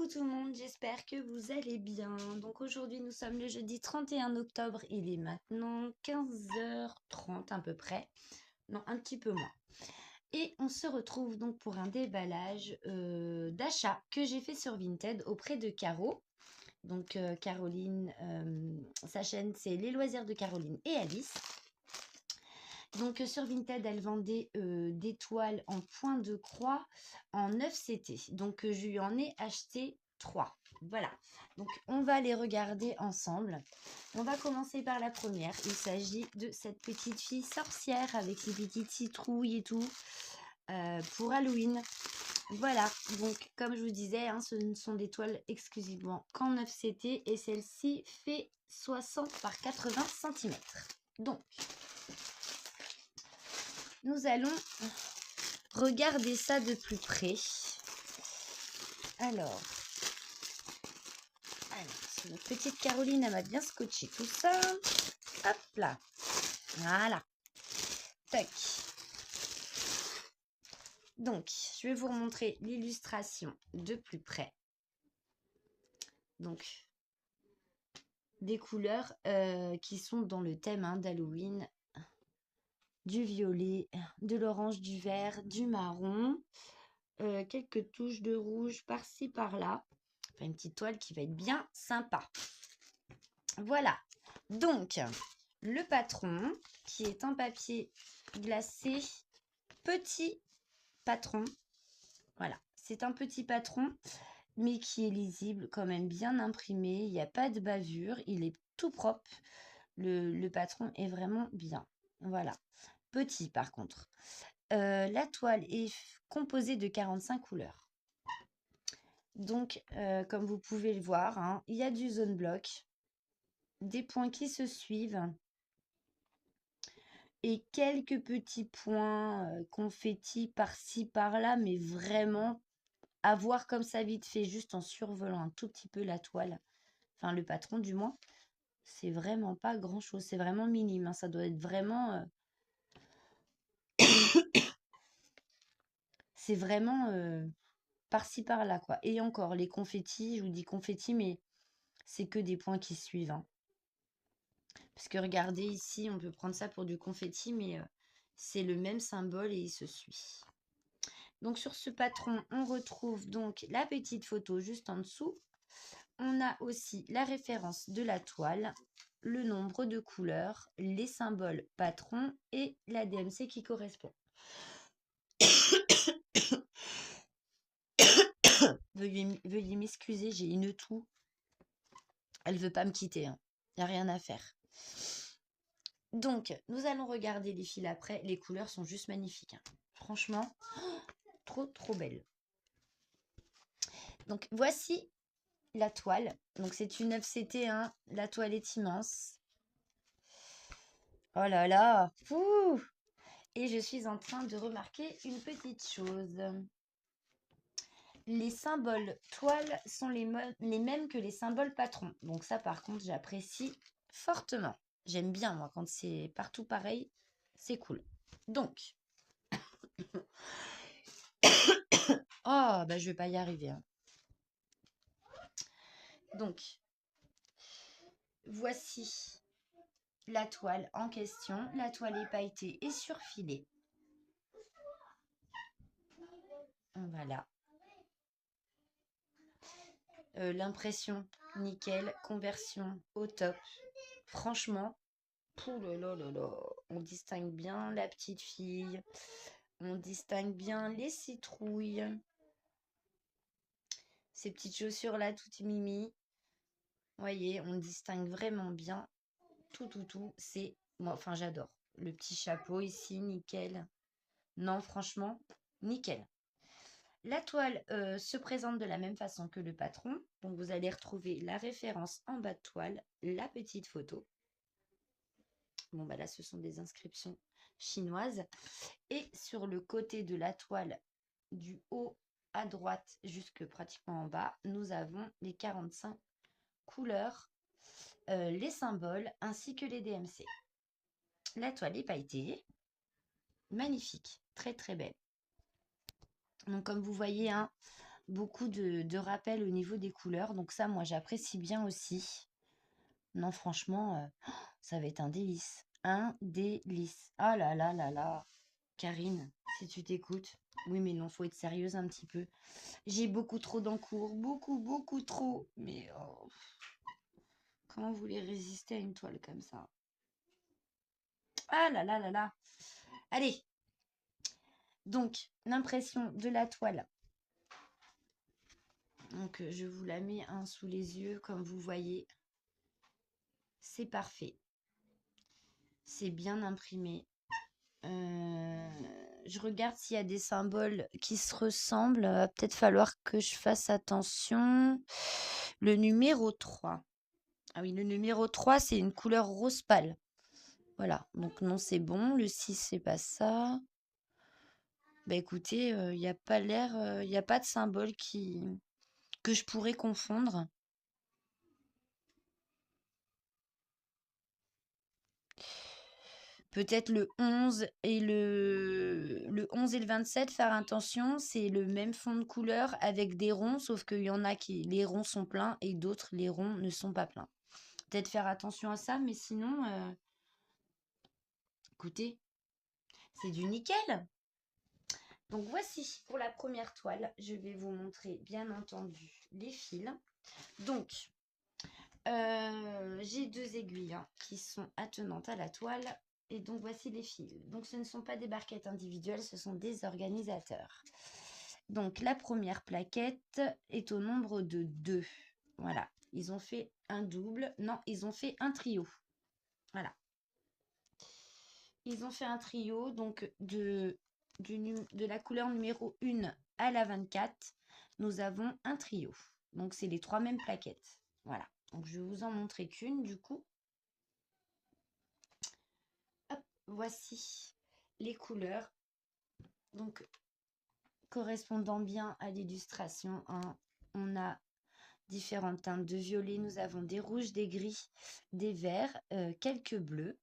Coucou tout le monde, j'espère que vous allez bien. Donc aujourd'hui nous sommes le jeudi 31 octobre, il est maintenant 15h30 à peu près, non un petit peu moins. Et on se retrouve donc pour un déballage d'achat que j'ai fait sur Vinted auprès de Caro. Donc Caroline, sa chaîne c'est Les Loisirs de Caroline et Alice. Donc sur Vinted, elle vendait des toiles en point de croix en 9 CT. Donc je lui en ai acheté 3. Voilà. Donc on va les regarder ensemble. On va commencer par la première. Il s'agit de cette petite fille sorcière avec ses petites citrouilles et tout pour Halloween. Voilà. Donc comme je vous disais, hein, ce ne sont des toiles exclusivement qu'en 9 CT et celle-ci fait 60 par 80 cm. Donc nous allons regarder ça de plus près. Alors, notre petite Caroline, elle m'a bien scotché tout ça. Hop là. Voilà. Tac. Donc, je vais vous remontrer l'illustration de plus près. Donc, des couleurs qui sont dans le thème d'Halloween. Du violet, de l'orange, du vert, du marron. Quelques touches de rouge par-ci, par-là. Enfin, une petite toile qui va être bien sympa. Voilà. Donc, le patron qui est en papier glacé, petit patron. Voilà, c'est un petit patron, mais qui est lisible, quand même bien imprimé. Il n'y a pas de bavure, il est tout propre. Le patron est vraiment bien. Voilà. Petit par contre. La toile est composée de 45 couleurs. Donc, comme vous pouvez le voir, il y a du zone bloc, des points qui se suivent et quelques petits points confettis par-ci, par-là, mais vraiment à voir comme ça vite fait, juste en survolant un tout petit peu la toile, enfin le patron du moins, c'est vraiment pas grand-chose, c'est vraiment minime, ça doit être vraiment... c'est vraiment par-ci, par-là, quoi. Et encore, les confettis, je vous dis confettis, mais c'est que des points qui suivent. Parce que regardez ici, on peut prendre ça pour du confetti, mais c'est le même symbole et il se suit. Donc sur ce patron, on retrouve donc la petite photo juste en dessous. On a aussi la référence de la toile, le nombre de couleurs, les symboles patrons et la DMC qui correspond. Veuillez m'excuser, j'ai une toux. Elle veut pas me quitter. Il n'y a rien à faire. Donc, nous allons regarder les fils après. Les couleurs sont juste magnifiques. Franchement, trop, trop belles. Donc, voici la toile. Donc, c'est une FCT1. La toile est immense. Oh là là. Ouh. Et je suis en train de remarquer une petite chose. Les symboles toile sont les mêmes que les symboles patrons. Donc ça, par contre, j'apprécie fortement. J'aime bien, moi, quand c'est partout pareil. C'est cool. Donc. Oh, bah je vais pas y arriver. Donc, voici la toile en question. La toile est pailletée et surfilée. Voilà. L'impression, nickel. Conversion au top. Franchement, on distingue bien la petite fille. On distingue bien les citrouilles. Ces petites chaussures là, toutes mimi. Voyez, on distingue vraiment bien. Tout. C'est... Moi, enfin, j'adore. Le petit chapeau ici, nickel. Non, franchement, nickel. La toile se présente de la même façon que le patron. Donc, vous allez retrouver la référence en bas de toile, la petite photo. Bon, bah là, ce sont des inscriptions chinoises. Et sur le côté de la toile, du haut à droite jusque pratiquement en bas, nous avons les 45 couleurs, les symboles ainsi que les DMC. La toile est pailletée. Magnifique, très très belle. Donc comme vous voyez, beaucoup de rappels au niveau des couleurs. Donc ça, moi, j'apprécie bien aussi. Non, franchement, ça va être un délice. Un délice. Ah là là là là. Karine, si tu t'écoutes. Oui, mais non, faut être sérieuse un petit peu. J'ai beaucoup trop d'encours. Beaucoup, beaucoup trop. Mais oh, comment vous voulez résister à une toile comme ça? Ah là là là là. Allez. Donc, l'impression de la toile. Donc, je vous la mets sous les yeux, comme vous voyez. C'est parfait. C'est bien imprimé. Je regarde s'il y a des symboles qui se ressemblent. Va peut-être falloir que je fasse attention. Le numéro 3. Ah oui, le numéro 3, c'est une couleur rose pâle. Voilà, donc non, c'est bon. Le 6, c'est pas ça. Bah écoutez, il n'y a pas l'air, il n'y a pas de symbole que je pourrais confondre. Peut-être le 11 et le 11 et le 27, faire attention, c'est le même fond de couleur avec des ronds, sauf qu'il y en a qui, les ronds sont pleins et d'autres, les ronds ne sont pas pleins. Peut-être faire attention à ça, mais sinon, écoutez, c'est du nickel. Donc voici pour la première toile, je vais vous montrer bien entendu les fils. Donc, j'ai 2 aiguilles qui sont attenantes à la toile. Et donc, voici les fils. Donc, ce ne sont pas des barquettes individuelles, ce sont des organisateurs. Donc, la première plaquette est au nombre de 2. Voilà. Ils ont fait un double. Non, ils ont fait un trio. Voilà. Ils ont fait un trio, donc de la couleur numéro 1 à la 24, nous avons un trio. Donc, c'est les 3 mêmes plaquettes. Voilà. Donc, je vais vous en montrer qu'une, du coup. Hop, voici les couleurs. Donc, correspondant bien à l'illustration, on a différentes teintes de violet. Nous avons des rouges, des gris, des verts, quelques bleus.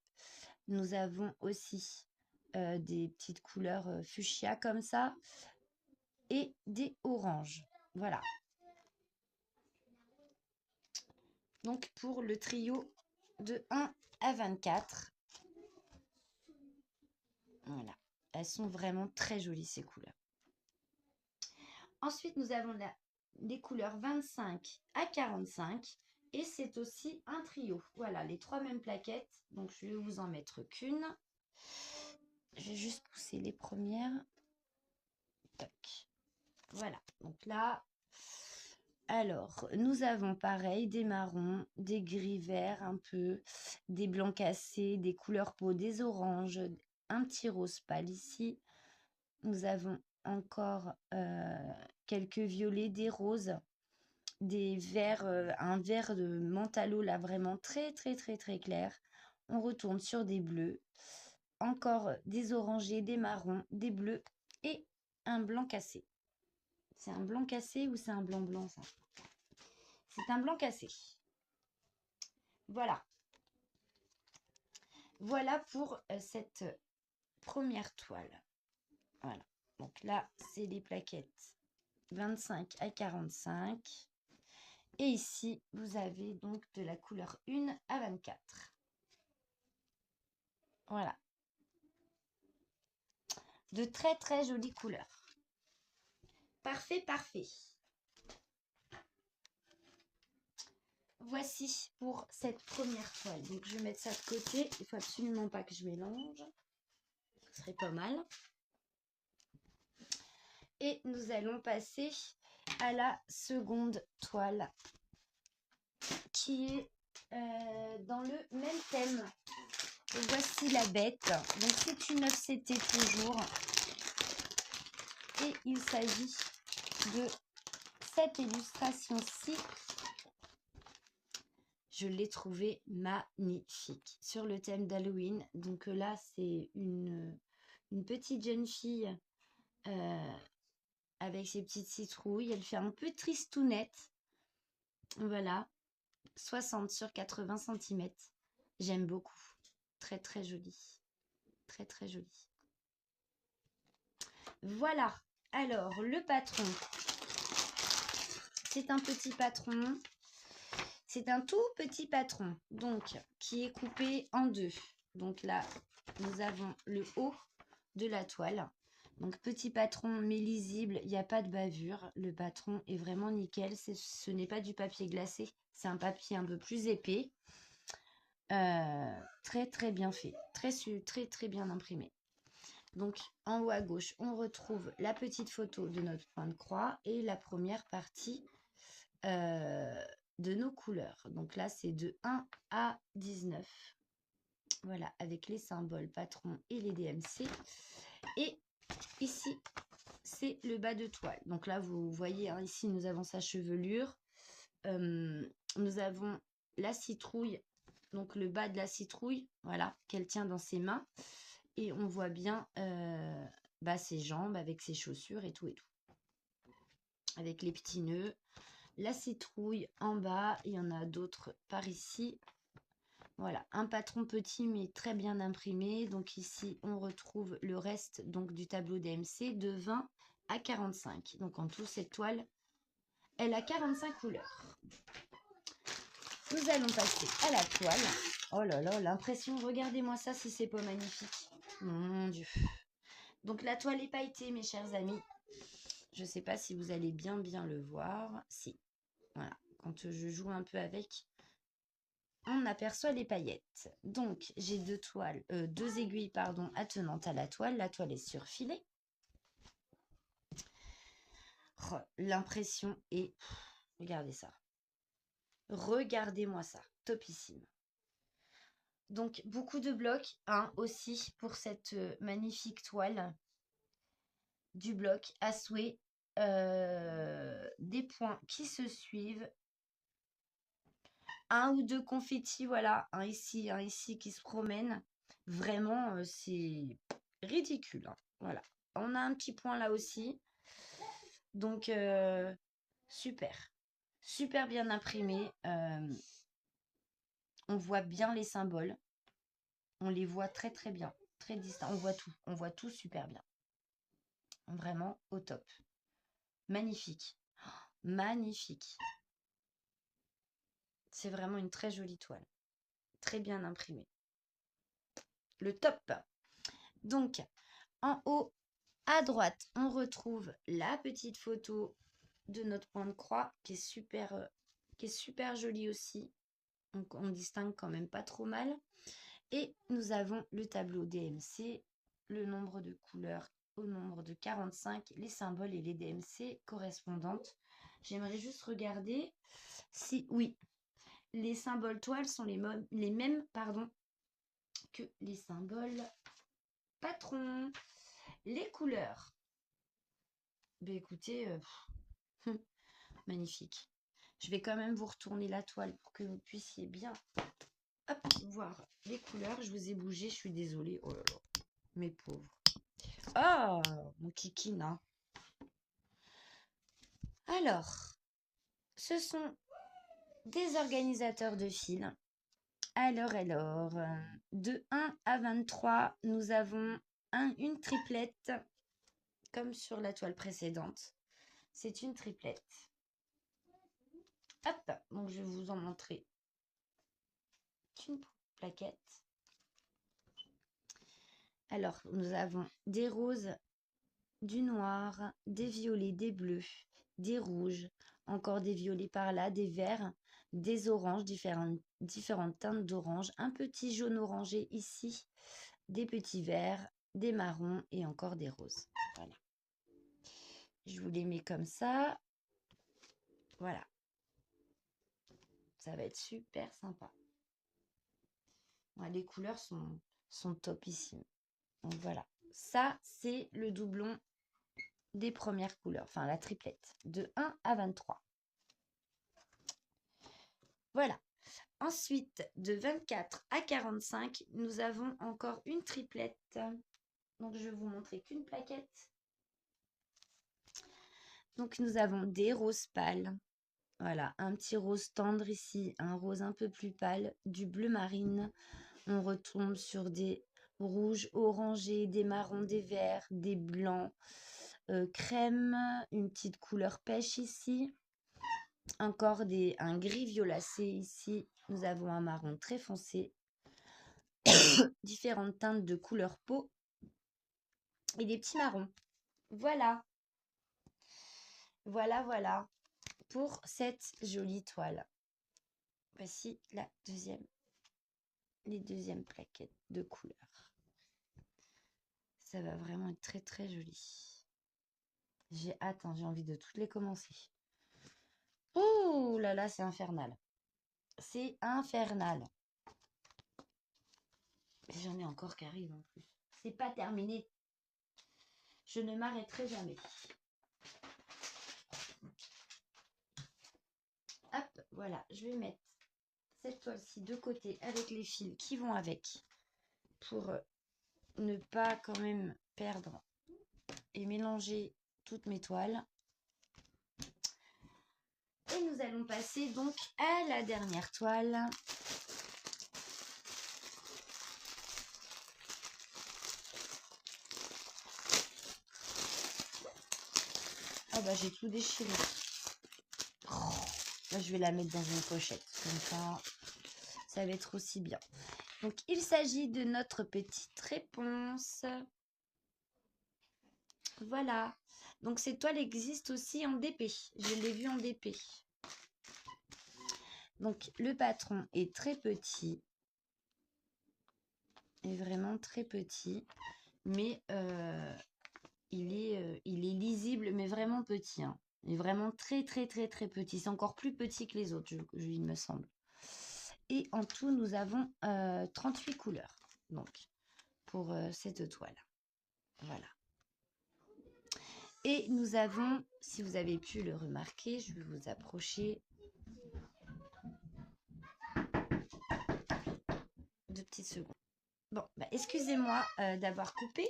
Nous avons aussi des petites couleurs fuchsia comme ça et des oranges. Voilà. Donc, pour le trio de 1 à 24. Voilà. Elles sont vraiment très jolies, ces couleurs. Ensuite, nous avons les couleurs 25 à 45. Et c'est aussi un trio. Voilà, les 3 mêmes plaquettes. Donc, je vais vous en mettre qu'une. Je vais juste pousser les premières. Tac. Voilà. Donc là, alors, nous avons pareil des marrons, des gris verts un peu, des blancs cassés, des couleurs peau, des oranges, un petit rose pâle ici. Nous avons encore quelques violets, des roses, des verts, un vert de mentalo là vraiment très très très très clair. On retourne sur des bleus, encore des orangés, des marrons, des bleus et un blanc cassé. C'est un blanc cassé ou c'est un blanc blanc ça? C'est un blanc cassé. Voilà. Voilà pour cette première toile. Voilà. Donc là, c'est les plaquettes 25 à 45. Et ici, vous avez donc de la couleur 1 à 24. Voilà. De très très jolies couleurs. Parfait, parfait. Voici pour cette première toile. Donc je vais mettre ça de côté. Il ne faut absolument pas que je mélange. Ce serait pas mal. Et nous allons passer à la seconde toile qui est dans le même thème. Voici la bête. Donc c'est une OCT toujours. Et il s'agit de cette illustration-ci. Je l'ai trouvée magnifique sur le thème d'Halloween. Donc là, c'est une petite jeune fille avec ses petites citrouilles. Elle fait un peu tristounette. Voilà. 60 sur 80 cm. J'aime beaucoup. Très très joli. Très très joli. Voilà. Alors, le patron. c'est un petit patron. C'est un tout petit patron, donc, qui est coupé en deux. Donc là, nous avons le haut de la toile. Donc, petit patron, mais lisible, il n'y a pas de bavure. Le patron est vraiment nickel. Ce n'est pas du papier glacé, c'est un papier un peu plus épais. Très, très bien fait. Très, très bien imprimé. Donc, en haut à gauche, on retrouve la petite photo de notre point de croix et la première partie de nos couleurs. Donc là, c'est de 1 à 19. Voilà, avec les symboles patron et les DMC. Et ici, c'est le bas de toile. Donc là, vous voyez, hein, ici, nous avons sa chevelure. Nous avons la citrouille, donc le bas de la citrouille, voilà, qu'elle tient dans ses mains. Et on voit bien ses jambes avec ses chaussures et tout et tout. Avec les petits nœuds. La citrouille en bas, il y en a d'autres par ici. Voilà, un patron petit mais très bien imprimé. Donc ici, on retrouve le reste donc du tableau DMC de 20 à 45. Donc en tout, cette toile, elle a 45 couleurs. Nous allons passer à la toile. Oh là là, l'impression, regardez-moi ça si c'est pas magnifique. Mon Dieu. Donc la toile est pailletée, mes chers amis. Je ne sais pas si vous allez bien le voir. Si, voilà. Quand je joue un peu avec, on aperçoit les paillettes. Donc, j'ai deux aiguilles attenantes à la toile. La toile est surfilée. Oh, l'impression est... Regardez ça. Regardez-moi ça. Topissime. Donc, beaucoup de blocs, aussi, pour cette magnifique toile. Du bloc à souhait. Des points qui se suivent. Un ou deux confettis, voilà, un ici qui se promène. Vraiment, c'est ridicule, hein. Voilà. On a un petit point là aussi. Donc, super. Super bien imprimé. On voit bien les symboles. On les voit très très bien. Très distincts. On voit tout. On voit tout super bien. Vraiment au top. Magnifique. Magnifique. C'est vraiment une très jolie toile. Très bien imprimée. Le top. Donc, en haut à droite, on retrouve la petite photo de notre point de croix qui est super jolie aussi. Donc, on distingue quand même pas trop mal. Et nous avons le tableau DMC, le nombre de couleurs au nombre de 45, les symboles et les DMC correspondantes. J'aimerais juste regarder si, oui, les symboles toiles sont les mêmes que les symboles patrons. Les couleurs. Ben écoutez, magnifique. Je vais quand même vous retourner la toile pour que vous puissiez bien voir les couleurs. Je vous ai bougé, je suis désolée. Oh là là, mes pauvres. Ah, mon kikina. Alors, ce sont des organisateurs de fils. Alors, de 1 à 23, nous avons une triplette, comme sur la toile précédente. C'est une triplette. Hop, donc je vais vous en montrer une plaquette. Alors, nous avons des roses, du noir, des violets, des bleus, des rouges, encore des violets par là, des verts, des oranges, différentes teintes d'orange, un petit jaune orangé ici, des petits verts, des marrons et encore des roses. Voilà. Je vous les mets comme ça. Voilà. Ça va être super sympa. Ouais, les couleurs sont topissimes. Donc voilà. Ça, c'est le doublon des premières couleurs, enfin la triplette, de 1 à 23. Voilà. Ensuite, de 24 à 45, nous avons encore une triplette. Donc, je vais vous montrer qu'une plaquette. Donc, nous avons des roses pâles. Voilà, un petit rose tendre ici, un rose un peu plus pâle, du bleu marine. On retombe sur des rouges orangés, des marrons, des verts, des blancs, crème, une petite couleur pêche ici. Encore un gris violacé ici. Nous avons un marron très foncé. Différentes teintes de couleur peau. Et des petits marrons. Voilà. Voilà, voilà. Pour cette jolie toile. Voici les deuxièmes plaquettes de couleur. Ça va vraiment être très très joli. J'ai hâte, hein, j'ai envie de toutes les commencer. Oh là là, c'est infernal. C'est infernal. J'en ai encore qui arrivent en plus. C'est pas terminé. Je ne m'arrêterai jamais. Hop, voilà, je vais mettre cette toile-ci de côté avec les fils qui vont avec pour ne pas quand même perdre et mélanger toutes mes toiles. Et nous allons passer donc à la dernière toile. Ah bah j'ai tout déchiré. Oh, là, je vais la mettre dans une pochette. Comme ça va être aussi bien. Donc il s'agit de notre petite réponse. Voilà. Donc cette toile existe aussi en DP. Je l'ai vue en DP. Donc le patron est très petit. Est vraiment très petit. Mais il est lisible, mais vraiment petit. Hein. Il est vraiment très très très très petit. C'est encore plus petit que les autres, il me semble. Et en tout, nous avons 38 couleurs. Donc, pour cette toile. Voilà. Et nous avons, si vous avez pu le remarquer, je vais vous approcher. 2 petites secondes. Bon, bah, excusez-moi d'avoir coupé.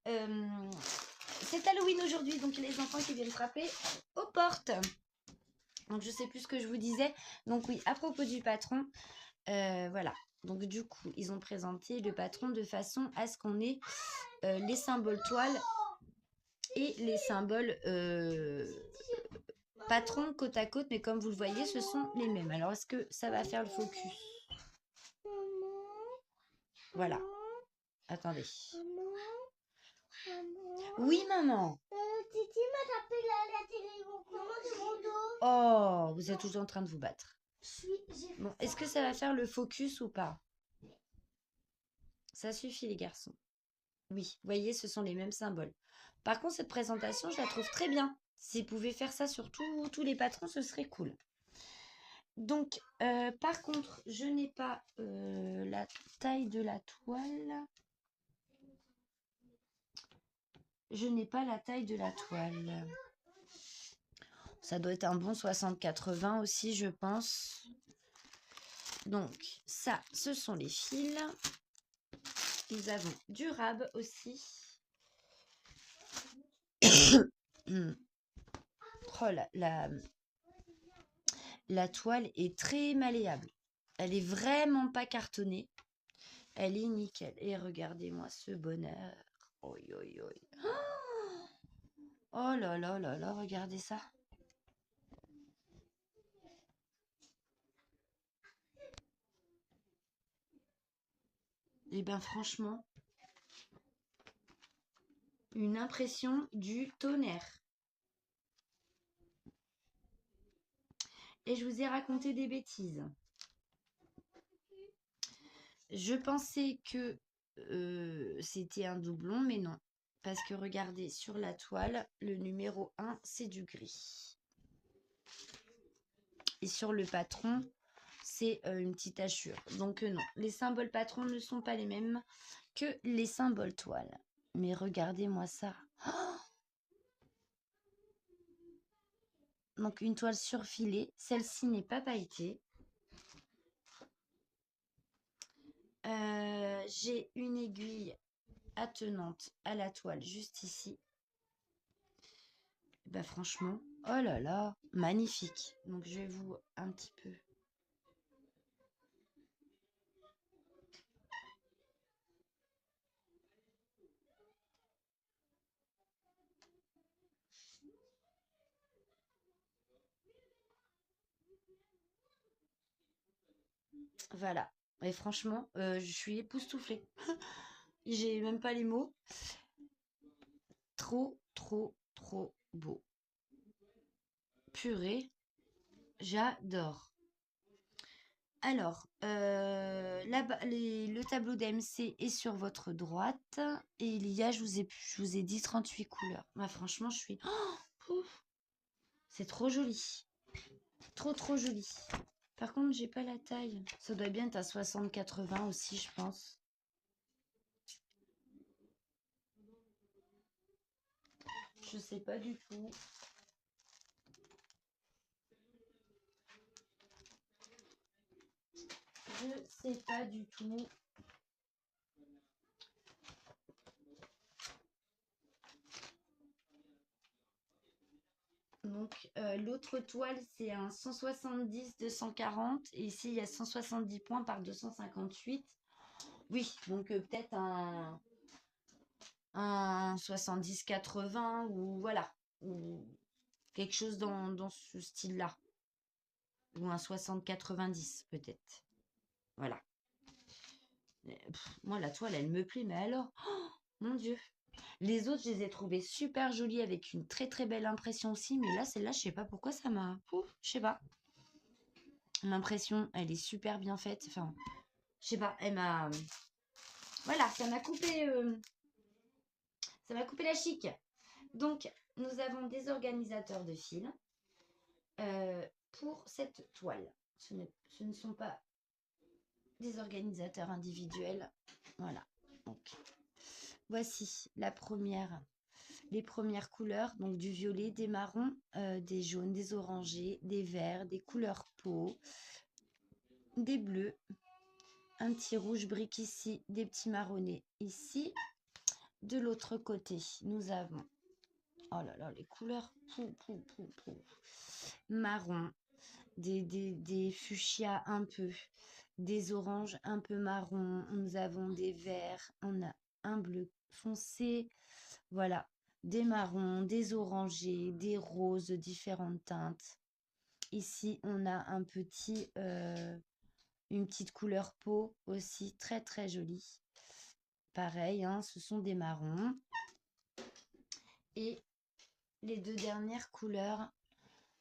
C'est Halloween aujourd'hui, donc il y a les enfants qui viennent frapper aux portes. Donc je sais plus ce que je vous disais. Donc oui, à propos du patron, voilà. Donc du coup, ils ont présenté le patron de façon à ce qu'on ait les symboles toiles et les symboles patron côte à côte. Mais comme vous le voyez, ce sont les mêmes. Alors est-ce que ça va faire le focus? Voilà. Attendez. Oui, maman. Titi m'a tapé la télé mon dos. Oh, vous êtes tous en train de vous battre. J'ai Bon, est-ce que ça va faire le focus ou pas? Ça suffit, les garçons. Oui, vous voyez, ce sont les mêmes symboles. Par contre, cette présentation, je la trouve très bien. Si vous pouvez faire ça sur tous les patrons, ce serait cool. Donc, par contre, je n'ai pas la taille de la toile. Je n'ai pas la taille de la toile. Ça doit être un bon 60-80 aussi, je pense. Donc, ça, ce sont les fils. Nous avons du rab aussi. Oh, la toile est très malléable. Elle est vraiment pas cartonnée. Elle est nickel. Et regardez-moi ce bonheur. Oi, oi, oi. Oh là là là là, regardez ça. Et bien franchement, une impression du tonnerre. Et je vous ai raconté des bêtises. Je pensais que c'était un doublon, mais non. Parce que regardez, sur la toile, le numéro 1, c'est du gris. Et sur le patron, c'est une petite hachure. Donc non, les symboles patrons ne sont pas les mêmes que les symboles toile. Mais regardez-moi ça. Oh, donc une toile surfilée. Celle-ci n'est pas pailletée. J'ai une aiguille attenante à la toile juste ici. Bah franchement, oh là là, magnifique. Donc je vais vous un petit peu. Voilà. Et franchement, je suis époustouflée. J'ai même pas les mots. Trop, trop, trop beau. Purée, j'adore. Alors, là-bas, le tableau d'AMC est sur votre droite. Et il y a, je vous ai dit 38 couleurs. Bah, franchement, je suis... Oh, pouf, c'est trop joli. Trop, trop joli. Par contre, j'ai pas la taille. Ça doit bien être à 60-80 aussi, je pense. Je sais pas du tout. Je sais pas du tout. Donc, l'autre toile, c'est un 170-240. Et ici, il y a 170 points par 258. Oui, donc peut-être un 70-80 ou voilà. Ou quelque chose dans ce style-là. Ou un 60-90 peut-être. Voilà. Moi, la toile, elle me plaît, mais alors, oh, mon Dieu. Les autres, je les ai trouvées super jolies avec une très très belle impression aussi. Mais là, celle-là, je sais pas pourquoi ça m'a... Ouf, je sais pas. L'impression, elle est super bien faite. Enfin, je sais pas, elle m'a... Voilà, ça m'a coupé la chic. Donc, nous avons des organisateurs de fils pour cette toile. Ce ne sont pas des organisateurs individuels. Voilà. Donc, voici les premières couleurs. Donc, du violet, des marrons, des jaunes, des orangés, des verts, des couleurs peau, des bleus, un petit rouge brique ici, des petits marronnés ici. De l'autre côté, nous avons, oh là là, les couleurs, marron, des fuchsias un peu, des oranges un peu marron, nous avons des verts, on a un bleu foncé, voilà, des marrons, des orangés, des roses de différentes teintes. Ici, on a une petite couleur peau aussi très très jolie. Pareil, hein, ce sont des marrons. Et les deux dernières couleurs,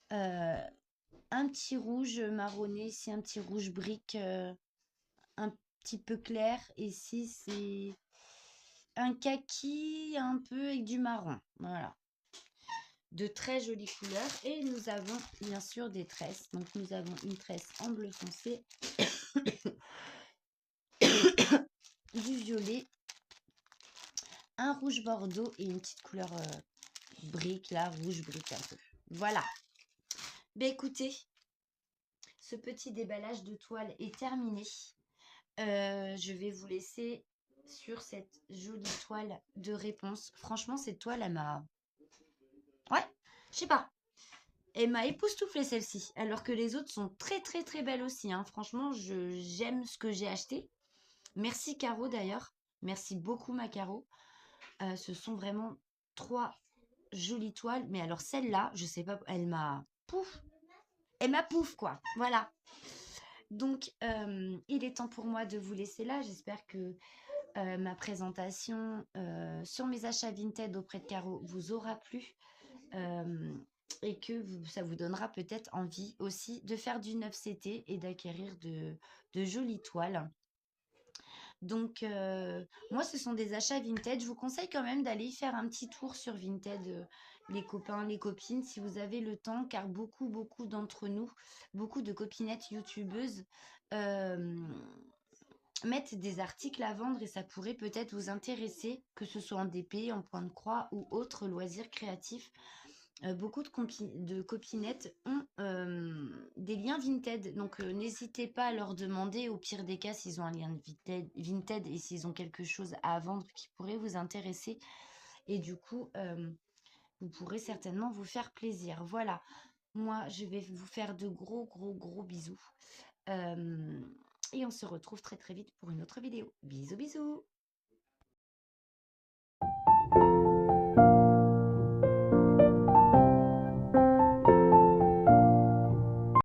un petit rouge marronné, ici un petit rouge brique un petit peu clair. Ici, c'est un kaki un peu avec du marron. Voilà. De très jolies couleurs. Et nous avons bien sûr des tresses. Donc, nous avons une tresse en bleu foncé, du violet, un rouge bordeaux et une petite couleur brique, là, rouge brique un peu. Voilà. Ben écoutez, ce petit déballage de toile est terminé. Je vais vous laisser sur cette jolie toile de réponse. Franchement, cette toile, elle m'a... Ouais, je sais pas. Elle m'a époustouflée celle-ci. Alors que les autres sont très très très belles aussi, hein. Franchement, j'aime ce que j'ai acheté. Merci Caro d'ailleurs. Merci beaucoup ma Caro. Ce sont vraiment 3 jolies toiles. Mais alors celle-là, je sais pas, elle m'a... Pouf. Elle m'a pouf quoi. Voilà. Donc, il est temps pour moi de vous laisser là. J'espère que ma présentation sur mes achats Vinted auprès de Caro vous aura plu et que ça vous donnera peut-être envie aussi de faire du 9CT et d'acquérir de jolies toiles. Donc, moi, ce sont des achats Vinted. Je vous conseille quand même d'aller faire un petit tour sur Vinted, les copains, les copines, si vous avez le temps, car beaucoup, beaucoup d'entre nous, beaucoup de copinettes youtubeuses, mettent des articles à vendre et ça pourrait peut-être vous intéresser, que ce soit en DP, en point de croix ou autres loisirs créatifs. Beaucoup de copinettes ont des liens Vinted, donc n'hésitez pas à leur demander, au pire des cas, s'ils ont un lien de Vinted et s'ils ont quelque chose à vendre qui pourrait vous intéresser. Et du coup, vous pourrez certainement vous faire plaisir. Voilà, moi, je vais vous faire de gros, gros, gros bisous. Et on se retrouve très, très vite pour une autre vidéo. Bisous, bisous!